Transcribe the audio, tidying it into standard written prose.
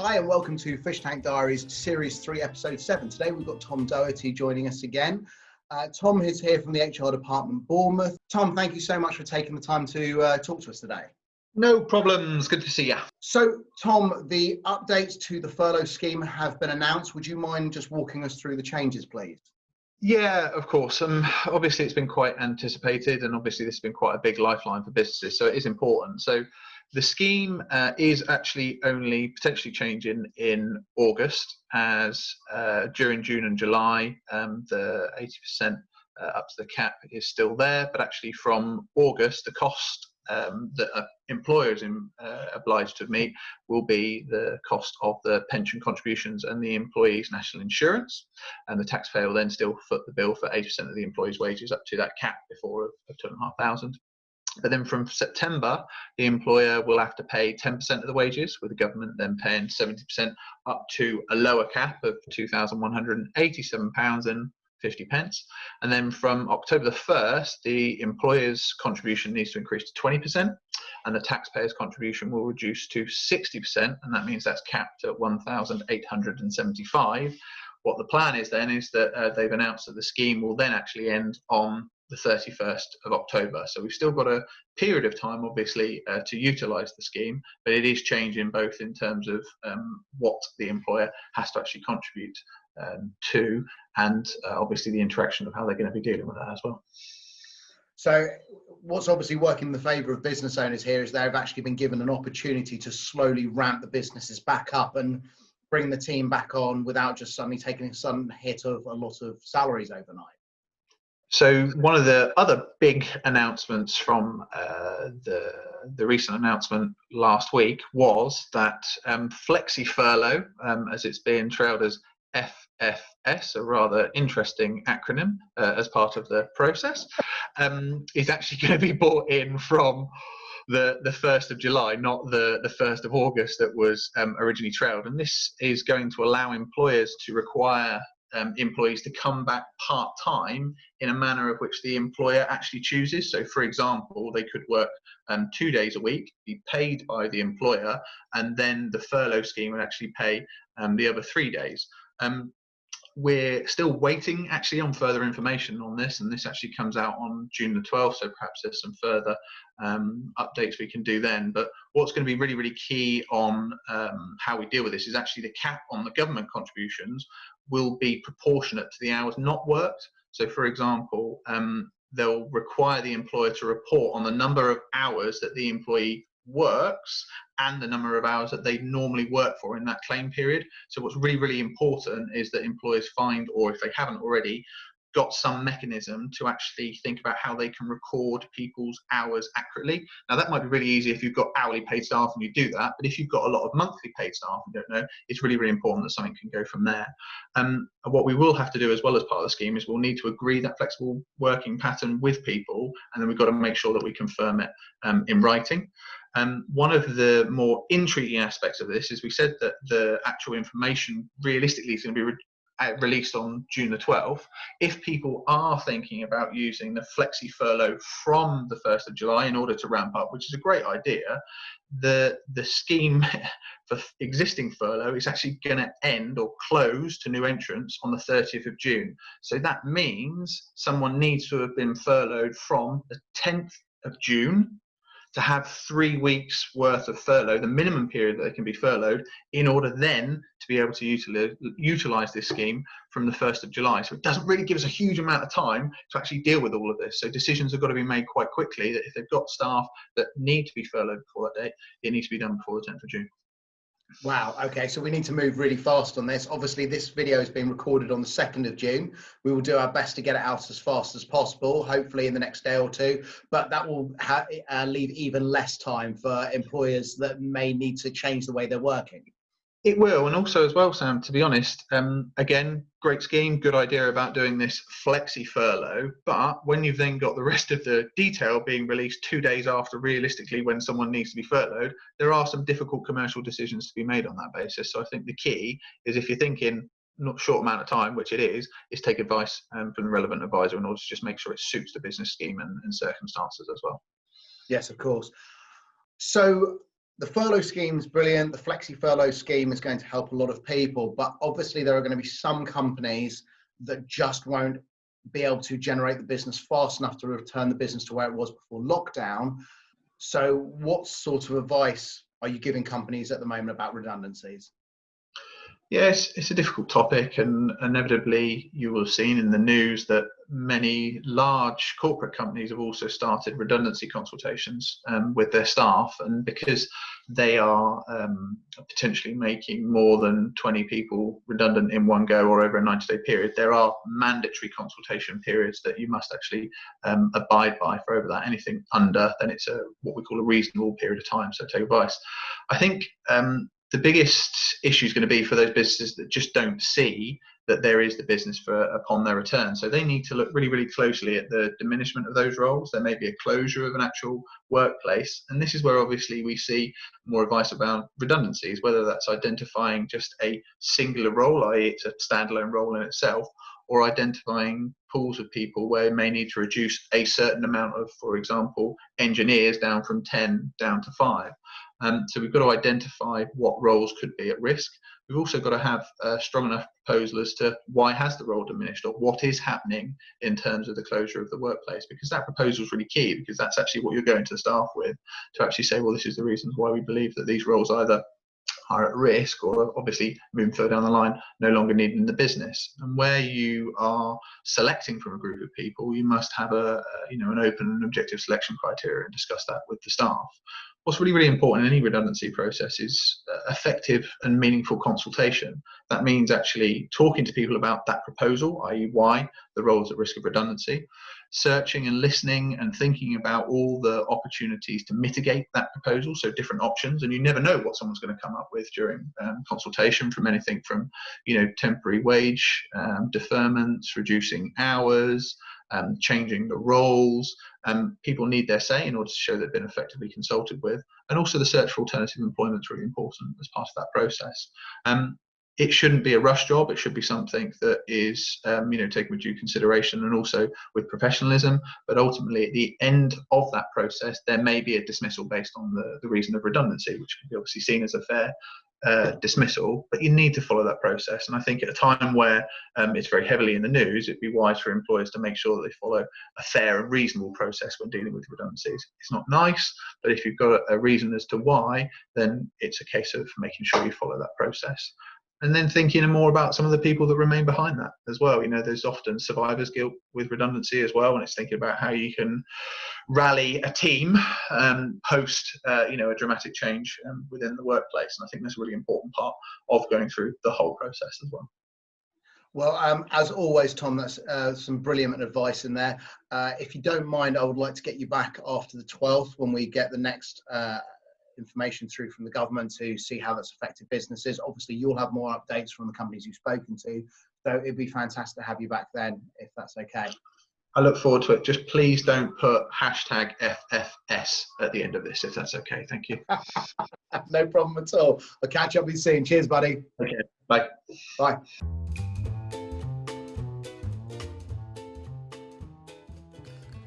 Hi and welcome to Fish Tank Diaries Series 3 Episode 7. Today we've got Tom Doherty joining us again. Tom is here from the HR Department, Bournemouth. Tom, thank you so much for taking the time to talk to us today. No problems, good to see you. So Tom, the updates to the furlough scheme have been announced. Would you mind just walking us through the changes, please? Yeah, of course. Obviously it's been quite anticipated, and obviously this has been quite a big lifeline for businesses, so it is important. So the scheme is actually only potentially changing in August, as during June and July, the 80% up to the cap is still there, but actually from August, the cost that employers obliged to meet will be the cost of the pension contributions and the employees' national insurance, and the taxpayer will then still foot the bill for 80% of the employees' wages up to that cap before of 2,500. But then from September, the employer will have to pay 10% of the wages, with the government then paying 70% up to a lower cap of £2,187.50. And then from October the 1st, the employer's contribution needs to increase to 20%, and the taxpayer's contribution will reduce to 60%, and that means that's capped at £1,875. What the plan is then is that they've announced that the scheme will then actually end on the 31st of October. So we've still got a period of time, obviously, to utilise the scheme, but it is changing both in terms of what the employer has to actually contribute to, and obviously the interaction of how they're going to be dealing with that as well. So what's obviously working in the favour of business owners here is they've actually been given an opportunity to slowly ramp the businesses back up and bring the team back on without just suddenly taking a sudden hit of a lot of salaries overnight. So one of the other big announcements from the recent announcement last week was that FlexiFurlo, as it's being trailed as FFS, a rather interesting acronym as part of the process, is actually going to be brought in from the 1st of July, not the 1st of August that was originally trailed. And this is going to allow employers to require employees to come back part-time in a manner of which the employer actually chooses. So for example, they could work 2 days a week, be paid by the employer, and then the furlough scheme would actually pay the other 3 days. We're still waiting actually on further information on this, and this actually comes out on June the 12th, so perhaps there's some further updates we can do then. But what's going to be really, really key on how we deal with this is actually the cap on the government contributions will be proportionate to the hours not worked. So for example, they'll require the employer to report on the number of hours that the employee works and the number of hours that they normally work for in that claim period. So what's really, really important is that employers find, or if they haven't already, got some mechanism to actually think about how they can record people's hours accurately. Now that might be really easy if you've got hourly paid staff and you do that, but if you've got a lot of monthly paid staff and don't know, it's really, really important that something can go from there. What we will have to do as well as part of the scheme is we'll need to agree that flexible working pattern with people, and then we've got to make sure that we confirm it in writing. One of the more intriguing aspects of this is we said that the actual information realistically is going to be released on June the 12th. If people are thinking about using the FlexiFurlo from the 1st of July in order to ramp up, which is a great idea, the scheme for existing furlough is actually going to end or close to new entrants on the 30th of June. So that means someone needs to have been furloughed from the 10th of June to have 3 weeks worth of furlough, the minimum period that they can be furloughed, in order then to be able to utilize this scheme from the 1st of July. So it doesn't really give us a huge amount of time to actually deal with all of this. So decisions have got to be made quite quickly, that if they've got staff that need to be furloughed before that date, it needs to be done before the 10th of June. Wow. Okay. So we need to move really fast on this. Obviously, this video has been recorded on the 2nd of June. We will do our best to get it out as fast as possible, hopefully in the next day or two. But that will leave even less time for employers that may need to change the way they're working. It will, and also as well, Sam, to be honest, again, great scheme, good idea about doing this FlexiFurlo, but when you've then got the rest of the detail being released 2 days after realistically when someone needs to be furloughed, there are some difficult commercial decisions to be made on that basis. So I think the key is, if you're thinking not short amount of time, which it is take advice from the relevant advisor in order to just make sure it suits the business scheme and circumstances as well. Yes, of course. So the furlough scheme is brilliant. The FlexiFurlo scheme is going to help a lot of people, but obviously there are going to be some companies that just won't be able to generate the business fast enough to return the business to where it was before lockdown. So what sort of advice are you giving companies at the moment about redundancies? Yes, it's a difficult topic, and inevitably you will have seen in the news that many large corporate companies have also started redundancy consultations with their staff, and because they are potentially making more than 20 people redundant in one go or over a 90-day period, there are mandatory consultation periods that you must actually abide by for over that. Anything under, then it's what we call a reasonable period of time, so take advice. I think the biggest issue is going to be for those businesses that just don't see that there is the business for upon their return. So they need to look really, really closely at the diminishment of those roles. There may be a closure of an actual workplace. And this is where obviously we see more advice about redundancies, whether that's identifying just a singular role, i.e. it's a standalone role in itself, or identifying pools of people where you may need to reduce a certain amount of, for example, engineers down from 10 down to 5. So we've got to identify what roles could be at risk. We've also got to have a strong enough proposal as to why has the role diminished, or what is happening in terms of the closure of the workplace, because that proposal is really key, because that's actually what you're going to the staff with, to actually say, well, this is the reasons why we believe that these roles either are at risk, or obviously moving further down the line, no longer needed in the business. And where you are selecting from a group of people, you must have an open and objective selection criteria and discuss that with the staff. What's really, really important in any redundancy process is effective and meaningful consultation. That means actually talking to people about that proposal, i.e. why the role is at risk of redundancy, searching and listening and thinking about all the opportunities to mitigate that proposal, so different options. And you never know what someone's going to come up with during consultation, from anything from temporary wage deferments, reducing hours, changing the roles. People need their say in order to show they've been effectively consulted with. And also the search for alternative employment is really important as part of that process. It shouldn't be a rush job. It should be something that is taken with due consideration and also with professionalism. But ultimately, at the end of that process, there may be a dismissal based on the reason of redundancy, which can be obviously seen as a fair dismissal, but you need to follow that process. And I think at a time where it's very heavily in the news, it'd be wise for employers to make sure that they follow a fair and reasonable process when dealing with redundancies. It's not nice, but if you've got a reason as to why, then it's a case of making sure you follow that process. And then thinking more about some of the people that remain behind that as well. There's often survivor's guilt with redundancy as well, and it's thinking about how you can rally a team post a dramatic change within the workplace. And I think that's a really important part of going through the whole process as well. Well, as always, Tom, that's some brilliant advice in there. If you don't mind, I would like to get you back after the 12th when we get the next information through from the government to see how that's affected businesses. Obviously, you'll have more updates from the companies you've spoken to, so it'd be fantastic to have you back then, if that's okay. I look forward to it. Just please don't put #FFS at the end of this, if that's okay. Thank you. No problem at all. I'll catch up with you soon. Cheers, buddy. Okay. Bye. Bye.